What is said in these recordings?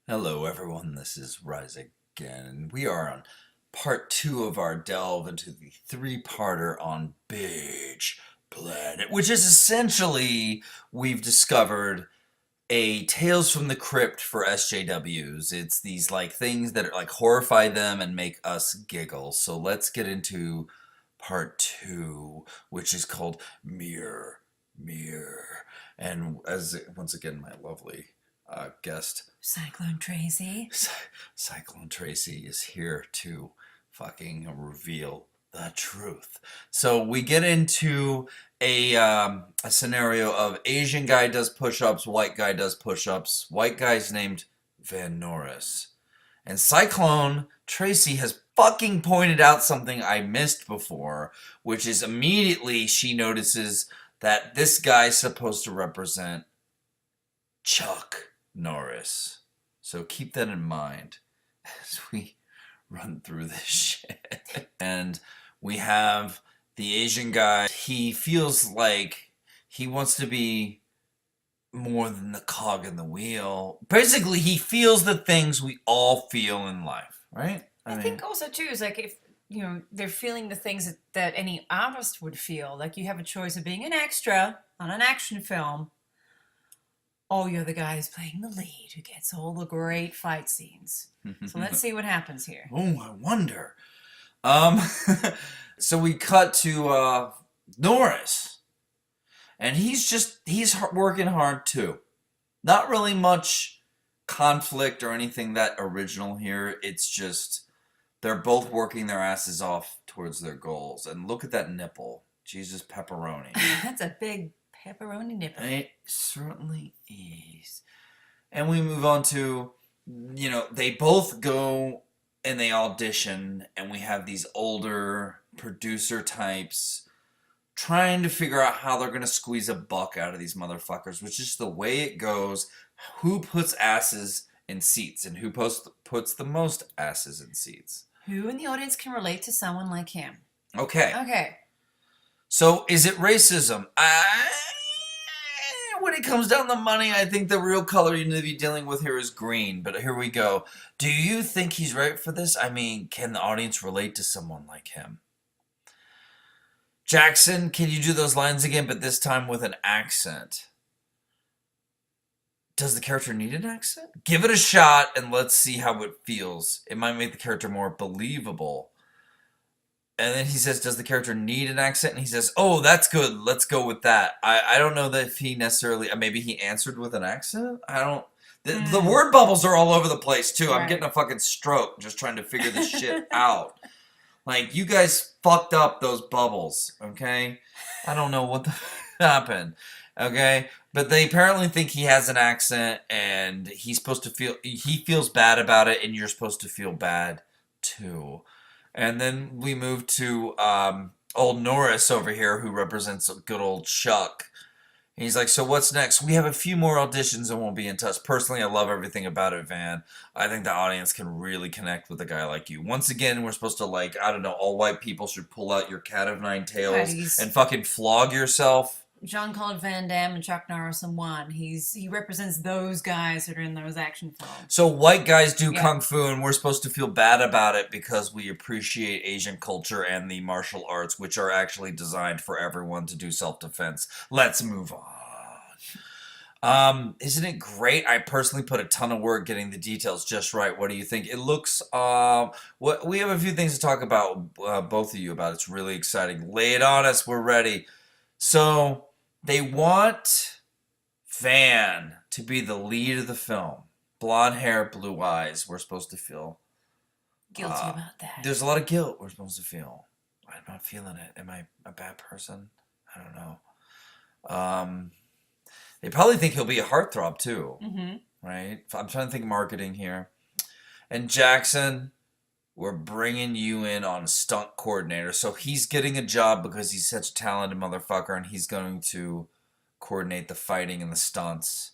Hello, everyone. This is Rise again, and we are on part two of our delve into the three-parter on Beige Planet, which is essentially we've discovered a Tales from the Crypt for SJWs. It's these like things that are like horrify them and make us giggle. So let's get into part two, which is called Mirror, Mirror, and as once again my lovely guest Cyclone Tracy. Cyclone Tracy is here to fucking reveal the truth. So we get into a scenario of Asian guy does push-ups, white guy does push-ups. White guy's named Van Norris. And Cyclone Tracy has fucking pointed out something I missed before, which is immediately she notices that this guy's supposed to represent Chuck Norris. So keep that in mind as we run through this shit. And we have the Asian guy. He feels like he wants to be more than the cog in the wheel. Basically, he feels the things we all feel in life, right? I think also too is like if they're feeling the things that any artist would feel. Like you have a choice of being an extra on an action film, or you're the guy who's playing the lead who gets all the great fight scenes. So let's see what happens here. Oh, I wonder. So we cut to Norris. And he's working hard too. Not really much conflict or anything that original here. It's just they're both working their asses off towards their goals. And look at that nipple. Jesus, pepperoni. That's a big pepperoni nipple. It certainly is. And we move on to, they both go and they audition. And we have these older producer types trying to figure out how they're going to squeeze a buck out of these motherfuckers, which is the way it goes. Who puts asses in seats and who puts the most asses in seats? Who in the audience can relate to someone like him? Okay. So is it racism? When it comes down to money, I think the real color you need to be dealing with here is green. But here we go. Do you think he's right for this? I mean, can the audience relate to someone like him? Jackson, can you do those lines again, but this time with an accent? Does the character need an accent? Give it a shot and let's see how it feels. It might make the character more believable. And then he says, does the character need an accent? And he says, oh, that's good. Let's go with that. I don't know that if he necessarily, maybe he answered with an accent? I don't. The word bubbles are all over the place, too. Right. I'm getting a fucking stroke just trying to figure this shit out. Like, you guys fucked up those bubbles, okay? I don't know what happened, okay? But they apparently think he has an accent, and he feels bad about it, and you're supposed to feel bad, too. And then we move to old Norris over here, who represents good old Chuck. And he's like, so what's next? We have a few more auditions and we'll be in touch. Personally, I love everything about it, Van. I think the audience can really connect with a guy like you. Once again, we're supposed to all white people should pull out your cat of nine tails and fucking flog yourself. Jean-Claude Van Damme and Chuck Norris in one. He represents those guys that are in those action films. So white guys do kung fu and we're supposed to feel bad about it because we appreciate Asian culture and the martial arts, which are actually designed for everyone to do self-defense. Let's move on. Isn't it great? I personally put a ton of work getting the details just right. What do you think? It looks, we have a few things to talk about, both of you about. It's really exciting. Lay it on us. We're ready. So they want Van to be the lead of the film. Blonde hair, blue eyes. We're supposed to feel guilty about that. There's a lot of guilt we're supposed to feel. I'm not feeling it. Am I a bad person? I don't know. They probably think he'll be a heartthrob too, right? I'm trying to think marketing here. And Jackson, we're bringing you in on stunt coordinator. So he's getting a job because he's such a talented motherfucker and he's going to coordinate the fighting and the stunts.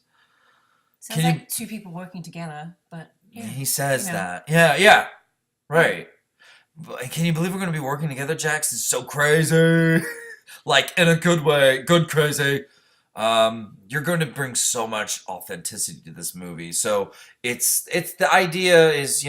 Sounds like two people working together, but yeah. He says that. Yeah. Right. But can you believe we're going to be working together, Jax? It's so crazy. Like, in a good way. Good crazy. You're going to bring so much authenticity to this movie. So it's the idea is,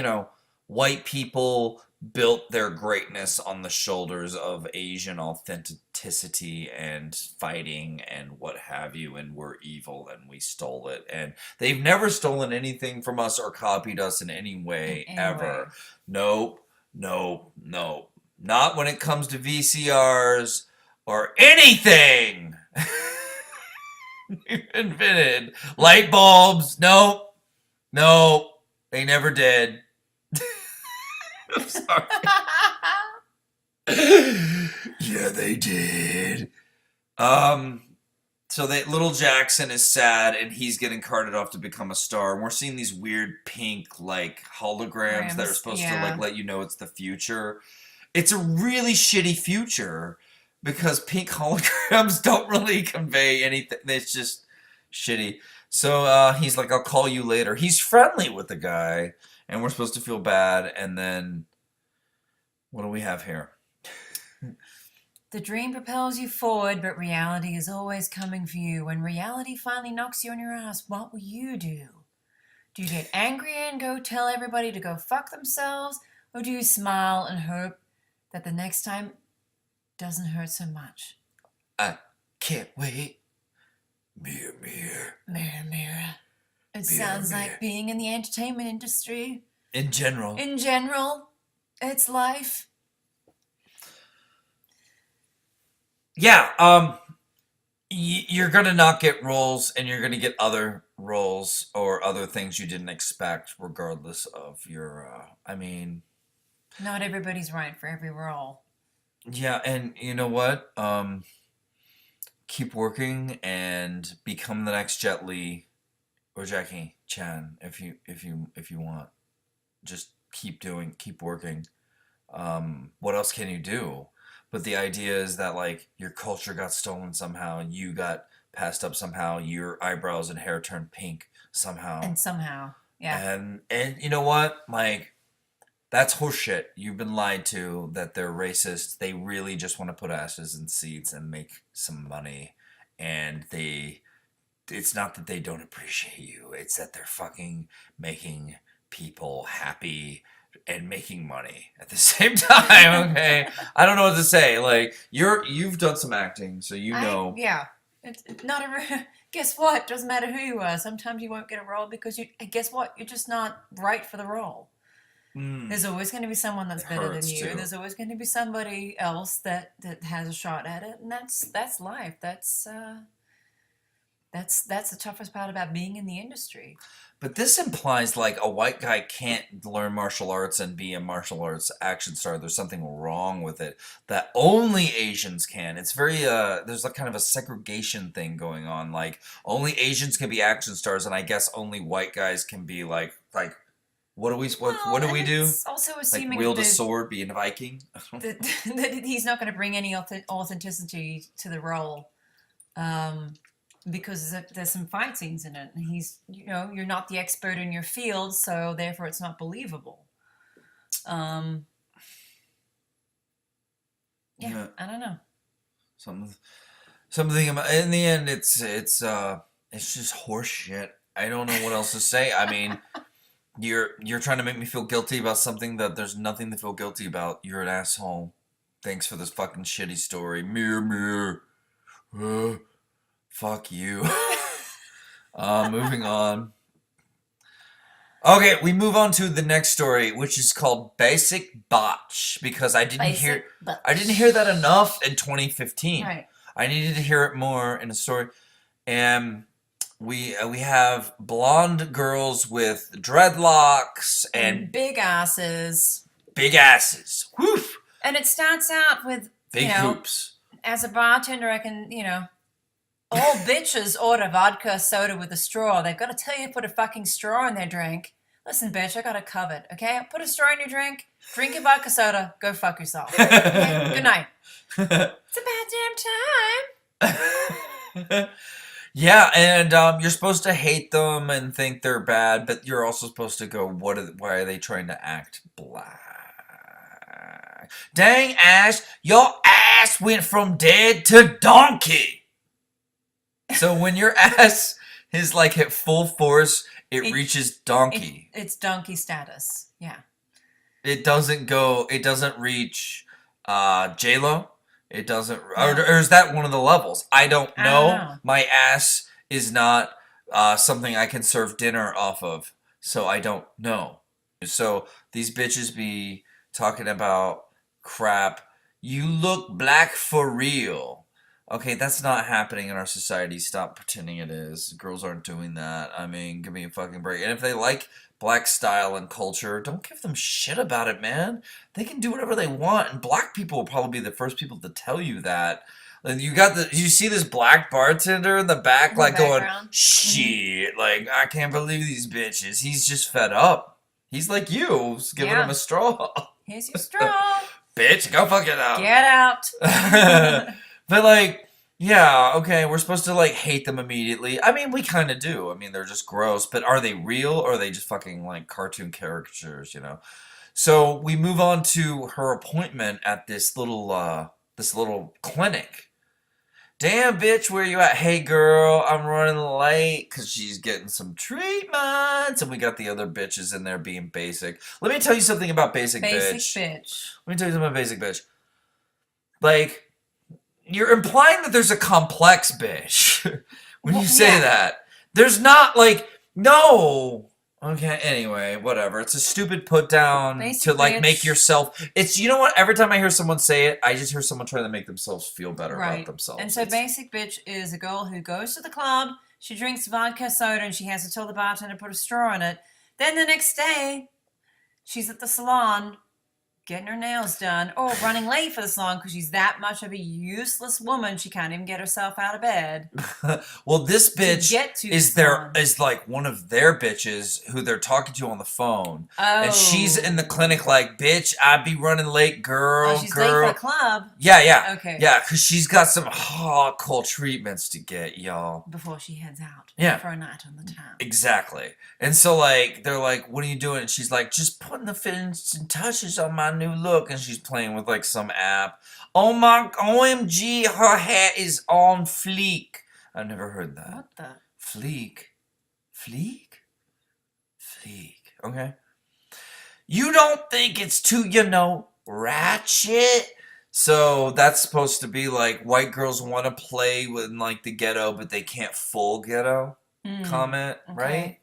white people built their greatness on the shoulders of Asian authenticity and fighting and what have you, and we're evil and we stole it. And they've never stolen anything from us or copied us in any way, ever. Nope, nope, nope. Not when it comes to VCRs or anything. Invented. Light bulbs. Nope. Nope. They never did. I'm sorry. Yeah, they did. So that little Jackson is sad and he's getting carted off to become a star. And we're seeing these weird pink like holograms that are supposed to like let you know it's the future. It's a really shitty future because pink holograms don't really convey anything. It's just shitty. So he's like, I'll call you later. He's friendly with the guy, and we're supposed to feel bad. And then, what do we have here? The dream propels you forward, but reality is always coming for you. When reality finally knocks you on your ass, what will you do? Do you get angry and go tell everybody to go fuck themselves? Or do you smile and hope that the next time doesn't hurt so much? I can't wait. Mirror, mirror. Mirror, mirror. It Mirror, sounds mirror. like being in the entertainment industry. In general. In general, it's life. Yeah, you're gonna not get roles, and you're gonna get other roles or other things you didn't expect, regardless of your, Not everybody's right for every role. yeah, and you know what? Keep working and become the next Jet Li or Jackie Chan if you want. Just keep working. What else can you do? But the idea is that like your culture got stolen somehow, and you got passed up somehow, your eyebrows and hair turned pink somehow. And somehow, yeah. And you know what? Like, that's horseshit. You've been lied to that they're racist. They really just want to put asses in seats and make some money. And it's not that they don't appreciate you. It's that they're fucking making people happy and making money at the same time. Okay, I don't know what to say. Like you've done some acting, so you know. Yeah, it's not a. Guess what? Doesn't matter who you are. Sometimes you won't get a role because guess what? You're just not right for the role. There's always going to be someone that's better than you. Too. There's always going to be somebody else that has a shot at it, and that's life. That's the toughest part about being in the industry. But this implies like a white guy can't learn martial arts and be a martial arts action star. There's something wrong with it that only Asians can. It's very there's like kind of a segregation thing going on. Like only Asians can be action stars, and I guess only white guys can be like what do we do? It's also assuming like wield a sword, be a Viking. that he's not going to bring any authenticity to the role. Because there's some fight scenes in it, and he's, you're not the expert in your field, so therefore it's not believable. Yeah, I don't know. Something about, in the end, it's just horse shit. I don't know what else to say. I mean, you're trying to make me feel guilty about something that there's nothing to feel guilty about. You're an asshole. Thanks for this fucking shitty story. Mirror, mirror. Fuck you. Moving on. Okay, we move on to the next story, which is called Basic Botch, because I didn't hear that enough in 2015. Right. I needed to hear it more in a story. And we have blonde girls with dreadlocks and big asses. Big asses. Woof. And it starts out with big hoops. As a bartender, I can, all bitches order vodka soda with a straw. They've got to tell you to put a fucking straw in their drink. Listen, bitch, I got it covered, okay? Put a straw in your drink, drink your vodka soda, go fuck yourself. Okay? Good night. It's a bad damn time. Yeah, and you're supposed to hate them and think they're bad, but you're also supposed to go, why are they trying to act black? Dang, Ash, your ass went from dead to donkey. So when your ass is like at full force, it reaches donkey. It's donkey status. Yeah. It doesn't reach J-Lo. It doesn't, No. or is that one of the levels? I don't I know. don't know. My ass is not something I can serve dinner off of, so I don't know. So these bitches be talking about crap. You look black for real. Okay, that's not happening in our society. Stop pretending it is. Girls aren't doing that. I mean, give me a fucking break. And if they like black style and culture, don't give them shit about it, man. They can do whatever they want, and black people will probably be the first people to tell you that. And you see this black bartender in the back, In the like going, background. shit, like, I can't believe these bitches. He's just fed up. He's like you, just giving him a straw. Here's your straw. Bitch, go fuck it up. Get out. But like, yeah, okay, we're supposed to like hate them immediately. I mean, we kind of do. I mean, they're just gross, but are they real or are they just fucking like cartoon caricatures, you know? So we move on to her appointment at this little clinic. Damn, bitch, where you at? Hey, girl, I'm running late because she's getting some treatments. And we got the other bitches in there being basic. Let me tell you something about basic bitch. Basic bitch. Let me tell you something about basic bitch. Like, you're implying that there's a complex bitch when you say that. There's not, like, no. Okay, anyway, whatever. It's a stupid put down to, like, make yourself. It's, you know what? Every time I hear someone say it, I just hear someone trying to make themselves feel better about themselves. And so basic bitch is a girl who goes to the club, she drinks vodka soda, and she has to tell the bartender to put a straw in it. Then the next day, she's at the salon getting her nails done or running late for the salon because she's that much of a useless woman she can't even get herself out of bed. Well, this bitch is like one of their bitches who they're talking to on the phone. Oh. And she's in the clinic like, bitch, I'd be running late, girl. Oh, she's late for the club. Yeah. Okay. Yeah, because she's got some hardcore treatments to get, y'all. Before she heads out. Yeah. For a night on the town. Exactly. And so, like, they're like, what are you doing? And she's like, just putting the finishing touches on my new look. And she's playing with, like, some app. Oh, my, OMG, her hair is on fleek. I've never heard that. What the? Fleek. Fleek? Fleek. Okay. You don't think it's too, ratchet? So that's supposed to be like white girls want to play with like the ghetto, but they can't full ghetto comment, right?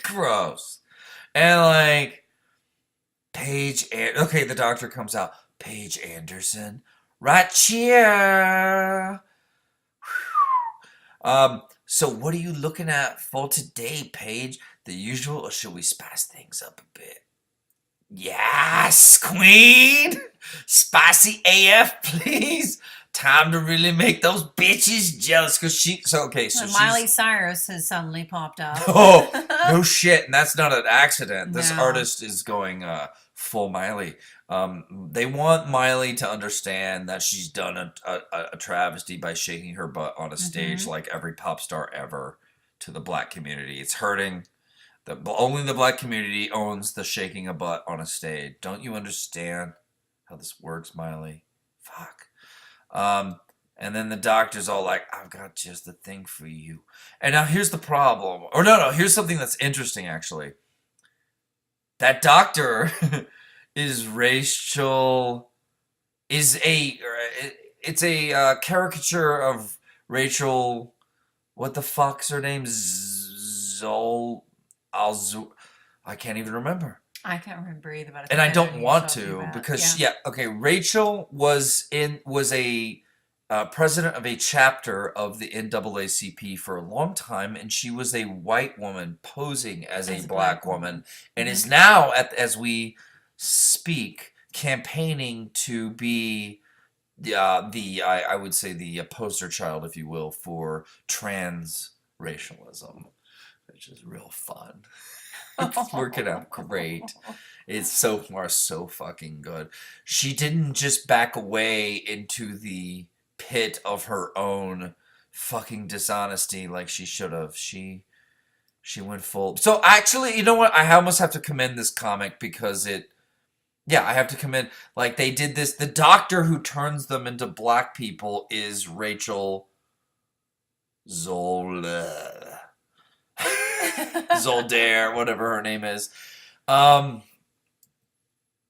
Gross. And like okay, the doctor comes out. Paige Anderson, right here. So what are you looking at for today, Paige? The usual, or should we spice things up a bit? Yes, queen! Spicy AF, please! Time to really make those bitches jealous, so Miley Cyrus has suddenly popped up. Oh, no shit, and that's not an accident. This artist is going full Miley. They want Miley to understand that she's done a travesty by shaking her butt on a stage like every pop star ever to the black community. It's hurting. Only the black community owns the shaking a butt on a stage. Don't you understand how this works, Miley? Fuck. And then the doctor's all like, I've got just the thing for you. And now here's the problem. Or no, here's something that's interesting, actually. That doctor is Rachel, it's a caricature of Rachel, what the fuck's her name? I can't even remember. I can't remember either. But I don't want to because Rachel was a president of a chapter of the NAACP for a long time, and she was a white woman posing as a black woman, and is now as we speak campaigning to be I would say the poster child, if you will, for trans racialism. Which is real fun. It's working out great. It's so far so fucking good. She didn't just back away into the pit of her own fucking dishonesty like she should have. She went full. So actually, you know what? I almost have to commend this comic because I have to commend. Like they did this. The doctor who turns them into black people is Rachel. Zola. Zoldair, whatever her name is. Boom!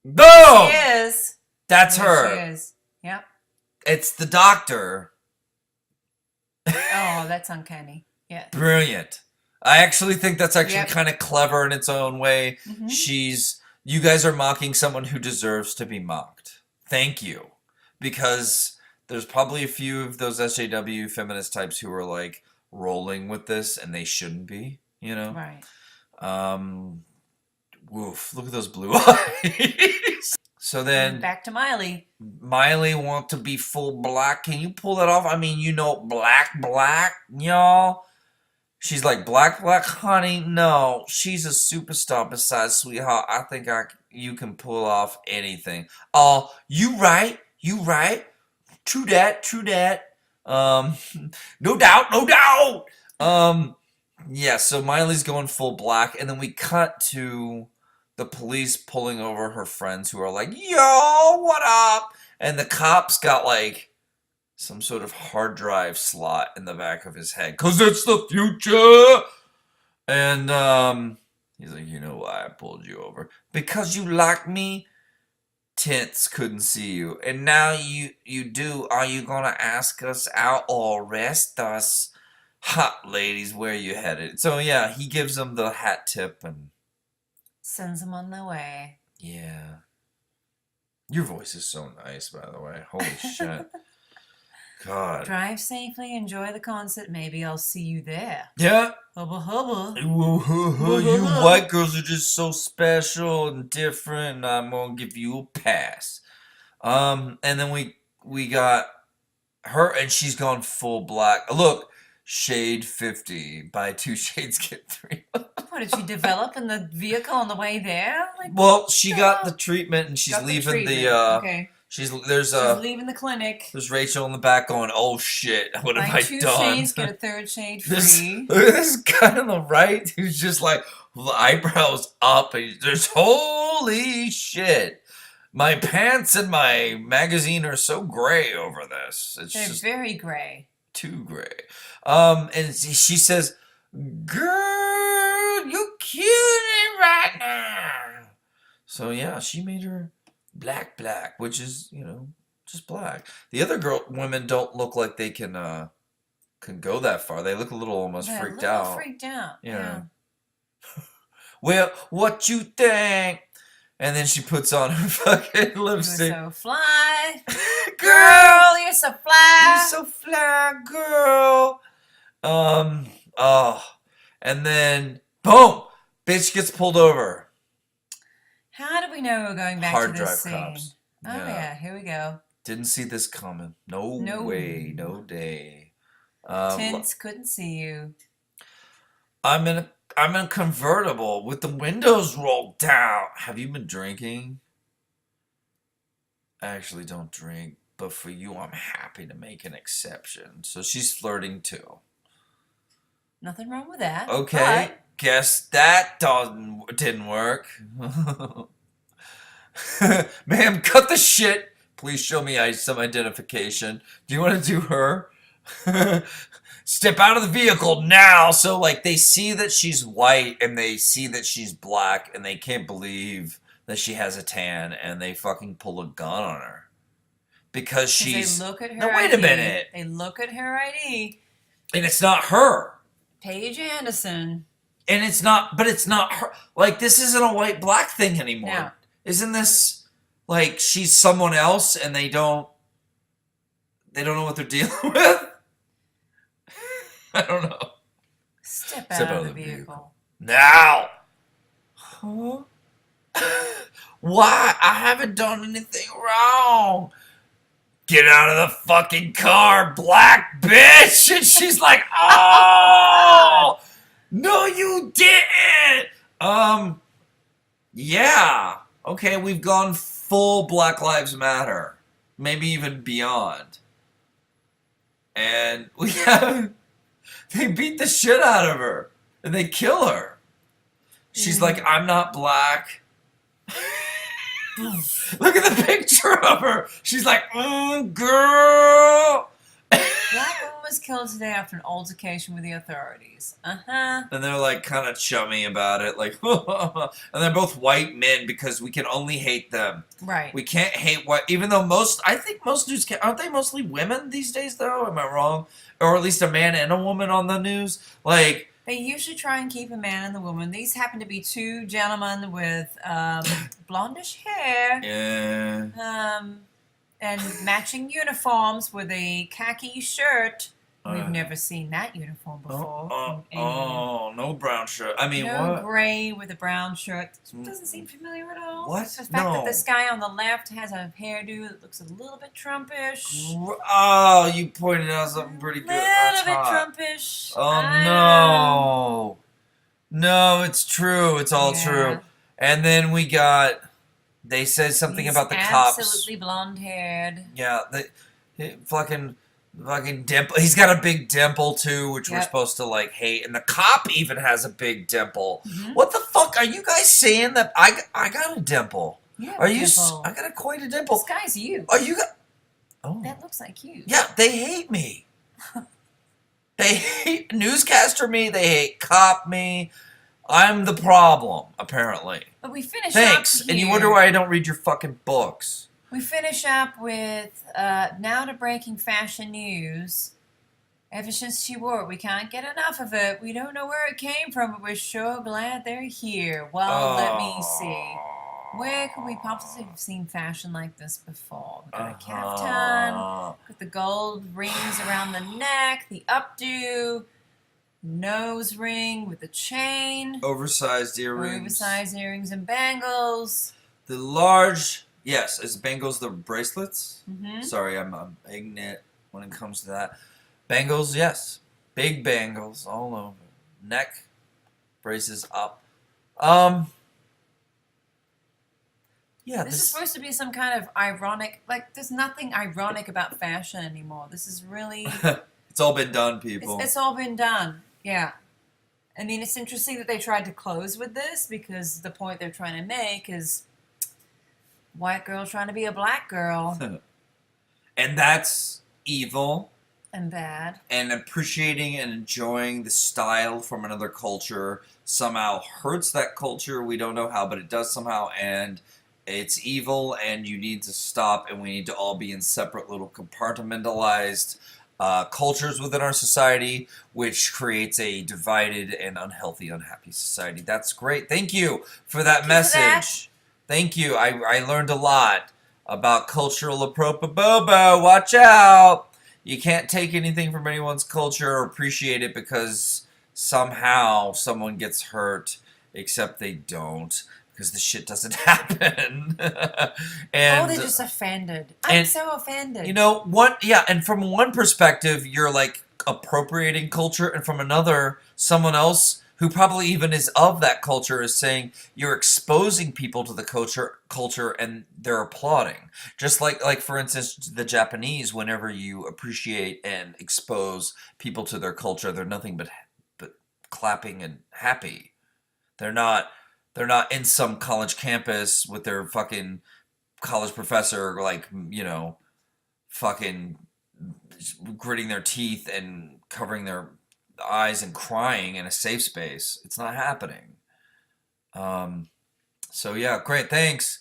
She is. That's Yes, her. She is. Yep. It's the doctor. Oh, that's uncanny. Yeah. Brilliant. I actually think that's actually Yep. kind of clever in its own way. Mhm. You guys are mocking someone who deserves to be mocked. Thank you. Because there's probably a few of those SJW feminist types who are like rolling with this and they shouldn't be, you know? Right. Woof, look at those blue eyes. So then Back to Miley. Miley want to be full black. Can you pull that off? I mean, you know, black, y'all. She's like, black, honey. No, she's a superstar besides sweetheart. I think you can pull off anything. Oh, you right. True that. No doubt. Yeah, so Miley's going full black, and then we cut to the police pulling over her friends who are like, yo, what up? And the cop's got like some sort of hard drive slot in the back of his head, 'cause it's the future. And he's like, you know why I pulled you over? Because you like me. Tents couldn't see you, and now you do. Are you gonna ask us out or arrest us? Hot ladies, where you headed? So yeah, he gives them the hat tip, and Sends them on their way. yeah. Your voice is so nice, by the way. Holy shit. God. Drive safely, enjoy the concert. Maybe I'll see you there. Yeah. Hubba hubba. You white girls are just so special and different, and I'm gonna give you a pass. And then we got her, and she's gone full black. Look, shade 50. Buy 2 shades, get 3. What did she develop in the vehicle on the way there? Like, Well, she got the treatment, and she's got the leaving treatment. Okay. She's She's leaving the clinic. there's Rachel in the back going, oh shit, what have Buy I 2 done? shades, get a 3rd shade This, free. this guy on the right who's just like, the eyebrows up, and just, holy shit. My pants and my magazine are so gray over this. It's They're just very gray. too gray. And she says, girl, you killing it right now. So yeah, she made her black, which is, you know, just black. The other women don't look like they can go that far. They look a little almost freaked out. Freaked out. Yeah. Well, what you think? And then she puts on her fucking lipstick. You're so fly. Girl, You're so fly. you're so fly, girl. Oh. And then, boom! Bitch gets pulled over. How do we know we're going back Hard to this drive scene? cops. Oh yeah, here we go. Didn't see this coming. No No. way, no day. Tints couldn't see you. I'm in a convertible with the windows rolled down. Have you been drinking? I actually don't drink, but for you, I'm happy to make an exception. So she's flirting too. Nothing wrong with that. Okay, guess that didn't work. Ma'am, cut the shit. Please show me some identification. Do you want to do her? Step out of the vehicle now. So like they see that she's white and they see that she's black and they can't believe that she has a tan and they fucking pull a gun on her. Because she's... They look at her Now wait a minute. They look at her ID. And it's not her. Paige Anderson. And it's not her. Like, this isn't a white-black thing anymore. No. Isn't this, like, she's someone else and they don't know what they're dealing with? I don't know. Step out of the vehicle. Now! Huh? Why? I haven't done anything wrong. Get out of the fucking car, black bitch! And she's like, oh! No, you didn't! Yeah. Okay, we've gone full Black Lives Matter. Maybe even beyond. And we have... They beat the shit out of her. And they kill her. She's like, I'm not black. Look at the picture of her. She's like, girl. Black woman was killed today after an altercation with the authorities. Uh-huh. And they're like kind of chummy about it, like, and they're both white men because we can only hate them. Right. We can't hate white, even though I think most news, aren't they mostly women these days though? Am I wrong? Or at least a man and a woman on the news? Like, they usually try and keep a man and the woman. These happen to be two gentlemen with blondish hair. yeah. And matching uniforms with a khaki shirt. We've never seen that uniform before. No brown shirt. I mean, no what? gray with a brown shirt. Doesn't seem familiar at all. What? The fact that this guy on the left has a hairdo that looks a little bit Trumpish. Oh, you pointed out something pretty good. A little bit Trumpish. Oh, no. No, it's true. It's all true. And then we got... They said something about the cops. Absolutely blonde-haired. Yeah, fucking dimple. He's got a big dimple too, which we're supposed to like hate. And the cop even has a big dimple. Mm-hmm. What the fuck are you guys saying that I got a dimple? Yeah, are you? I got quite a dimple. This guy's you. Are you? Oh, that looks like you. Yeah, they hate me. They hate newscaster me. They hate cop me. I'm the problem, apparently. But we finish Thanks. up And you wonder why I don't read your fucking books. We finish up with now to breaking fashion news. Ever since she wore it, we can't get enough of it. We don't know where it came from, but we're sure glad they're here. Well, let me see. Where could we possibly have seen fashion like this before? We've got a caftan with the gold rings around the neck, the updo, nose ring with the chain, oversized earrings, and bangles. The large, yes, is bangles the bracelets? Mm-hmm. Sorry, I'm ignorant when it comes to that. Bangles, yes, big bangles all over, neck, braces up. Yeah, this is supposed to be some kind of ironic. Like, there's nothing ironic about fashion anymore. This is really. It's all been done, people. It's all been done. Yeah. I mean, it's interesting that they tried to close with this because the point they're trying to make is white girl trying to be a black girl. And that's evil. And bad. And appreciating and enjoying the style from another culture somehow hurts that culture. We don't know how, but it does somehow. And it's evil, and you need to stop, and we need to all be in separate little compartmentalized cultures within our society, which creates a divided and unhealthy, unhappy society. That's great. Thank you for that message. Thank you. I learned a lot about cultural appropriation. Watch out. You can't take anything from anyone's culture or appreciate it because somehow someone gets hurt, except they don't. Because the shit doesn't happen. And they're just offended. I'm so offended. You know, and from one perspective, you're like appropriating culture, and from another, someone else who probably even is of that culture is saying you're exposing people to the culture and they're applauding. Just like for instance, the Japanese, whenever you appreciate and expose people to their culture, they're nothing but clapping and happy. They're not in some college campus with their fucking college professor, like, you know, fucking gritting their teeth and covering their eyes and crying in a safe space. It's not happening. So yeah, great. Thanks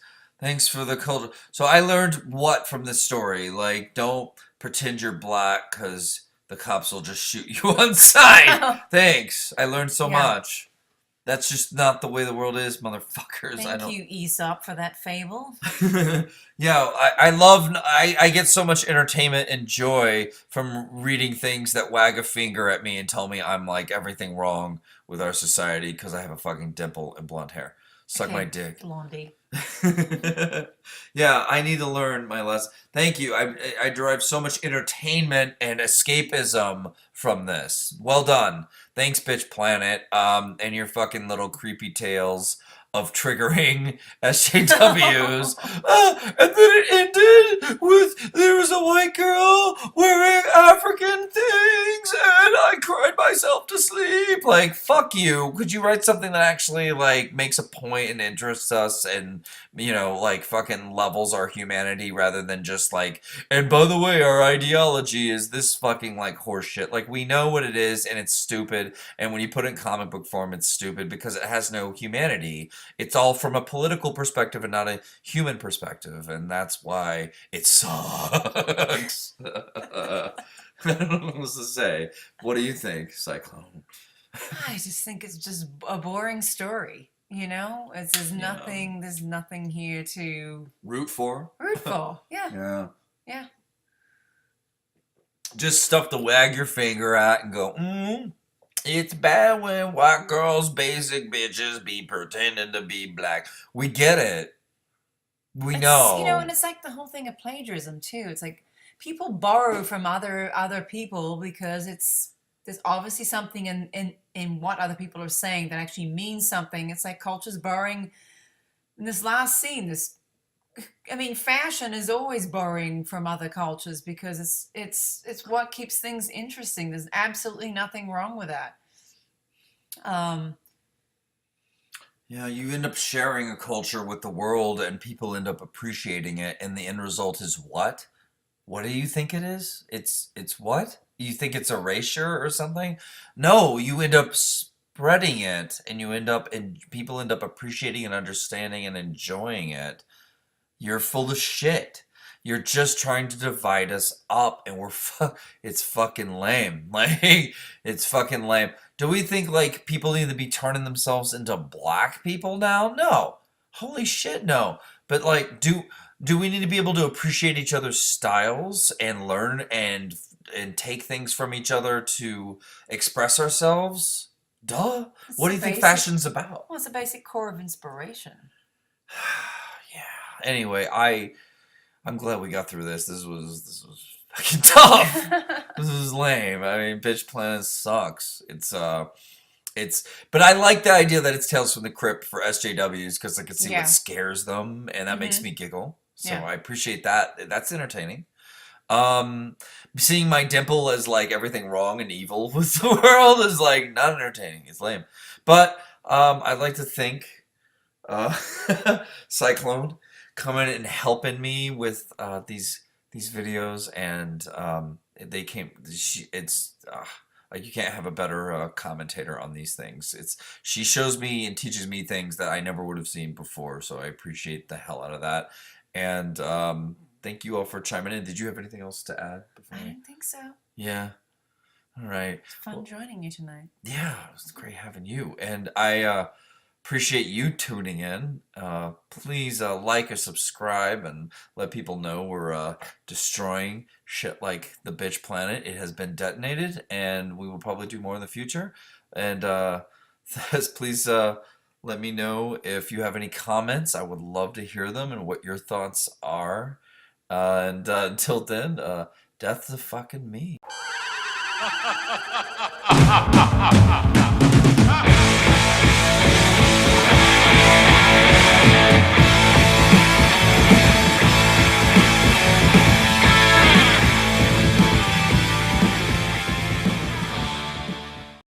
for the culture. So I learned what from this story? Like, don't pretend you're black because the cops will just shoot you on sight. Thanks. I learned so much. That's just not the way the world is, motherfuckers. Thank you, Aesop, for that fable. Yeah, I get so much entertainment and joy from reading things that wag a finger at me and tell me I'm like everything wrong with our society because I have a fucking dimple and blonde hair. Suck my dick. Blondie. Yeah, I need to learn my lesson. Thank you. I derive so much entertainment and escapism from this. Well done. Thanks, Bitch Planet. And your fucking little creepy tales of triggering SJWs. And then it ended with there was a white girl wearing African things and I cried myself to sleep. Like, fuck you. Could you write something that actually, like, makes a point and interests us and and, you know, like fucking levels our humanity rather than just like, and by the way, our ideology is this fucking like horse shit. Like, we know what it is and it's stupid, and when you put it in comic book form, it's stupid because it has no humanity. It's all from a political perspective and not a human perspective, and that's why it sucks. I don't know what else to say. What do you think, Cyclone? I just think it's just a boring story. You know, there's Yeah. nothing. There's nothing here to Root for? root for. Yeah, Yeah. yeah. Just stuff to wag your finger at and go, it's bad when white girls, basic bitches, be pretending to be black. We get it. We know. You know, and it's like the whole thing of plagiarism too. It's like people borrow from other people because there's obviously something in what other people are saying that actually means something. It's like culture's borrowing. In this last scene, I mean, fashion is always borrowing from other cultures because it's what keeps things interesting. There's absolutely nothing wrong with that. Yeah, you end up sharing a culture with the world and people end up appreciating it, and the end result is what? What do you think it is? It's what? You think it's erasure or something? No, you end up spreading it, and people end up appreciating and understanding and enjoying it. You're full of shit. You're just trying to divide us up, and it's fucking lame. Like, it's fucking lame. Do we think, like, people need to be turning themselves into black people now? No. Holy shit, no. But, like, do we need to be able to appreciate each other's styles and learn and take things from each other to express ourselves? Duh. It's What do the you think basic- fashion's about? Well, it's a basic core of inspiration. Yeah. Anyway, I'm glad we got through this. This was fucking tough. This was lame. I mean, Bitch Planet sucks. But I like the idea that it's Tales from the Crypt for SJWs because I can see Yeah. what scares them, and that makes me giggle. So Yeah. I appreciate that. That's entertaining. Seeing my dimple as like everything wrong and evil with the world is like not entertaining. It's lame. But I'd like to thank Cyclone coming and helping me with these videos, and they came. It's like you can't have a better commentator on these things. She shows me and teaches me things that I never would have seen before, so I appreciate the hell out of that. And thank you all for chiming in. Did you have anything else to add before? I don't think so. Yeah. All right. It's fun joining you tonight. Yeah, it was great having you, and I appreciate you tuning in. Please like or subscribe and let people know we're destroying shit like the Bitch Planet. It has been detonated, and we will probably do more in the future. And please let me know if you have any comments. I would love to hear them and what your thoughts are. And until then, death to fucking me.